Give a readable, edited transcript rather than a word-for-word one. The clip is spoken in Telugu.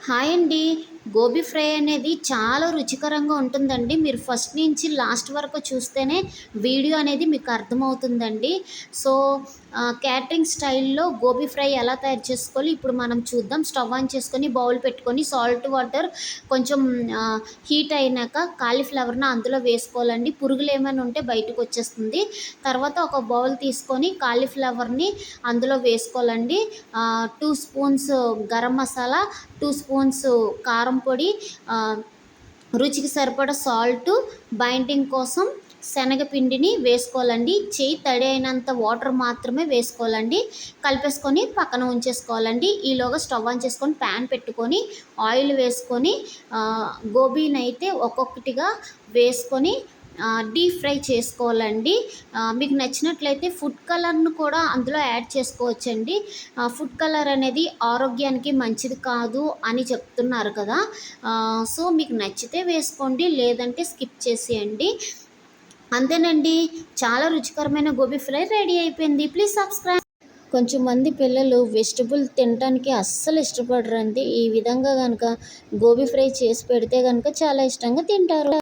హాయ్ అండి. గోబీ ఫ్రై అనేది చాలా రుచికరంగా ఉంటుందండి. మీరు ఫస్ట్ నుంచి లాస్ట్ వరకు చూస్తేనే వీడియో అనేది మీకు అర్థమవుతుందండి. సో, క్యాటరింగ్ స్టైల్‌లో గోబీ ఫ్రై ఎలా తయారు చేసుకోవాలో ఇప్పుడు మనం చూద్దాం. స్టవ్ ఆన్ చేసుకొని, బౌల్ పెట్టుకొని, సాల్ట్ వాటర్ కొంచెం హీట్ అయినాక కాలీఫ్లవర్‌ని అందులో వేసుకోవాలండి. పురుగులు ఏమైనా ఉంటే బయటకొచ్చేస్తుంది. తర్వాత ఒక బౌల్ తీసుకొని కాలీఫ్లవర్‌ని అందులో వేసుకోవాలండి. 2 స్పూన్స్ గరం మసాలా, 2 స్పూన్స్ కారం పొడి, రుచికి సరిపడా సాల్టు, బైండింగ్ కోసం శనగపిండిని వేసుకోవాలండి. చెయ్యి తడి అయినంత వాటర్ మాత్రమే వేసుకోవాలండి. కలిపేసుకొని పక్కన ఉంచేసుకోవాలండి. ఈలోగా స్టవ్ ఆన్ చేసుకొని ప్యాన్ పెట్టుకొని ఆయిల్ వేసుకొని గోబీనైతే ఒక్కొక్కటిగా వేసుకొని డీప్ ఫ్రై చేసుకోవాలండి. మీకు నచ్చినట్లయితే ఫుడ్ కలర్ను కూడా అందులో యాడ్ చేసుకోవచ్చండి. ఫుడ్ కలర్ అనేది ఆరోగ్యానికి మంచిది కాదు అని చెప్తున్నారు కదా. సో మీకు నచ్చితే వేసుకోండి, లేదంటే స్కిప్ చేసేయండి. అంతేనండి, చాలా రుచికరమైన గోబీ ఫ్రై రెడీ అయిపోయింది. Please subscribe. కొంచెం మంది పిల్లలు వెజిటబుల్ తినడానికి అస్సలు ఇష్టపడరండి. ఈ విధంగా కనుక గోబీ ఫ్రై చేసి పెడితే కనుక చాలా ఇష్టంగా తింటారు.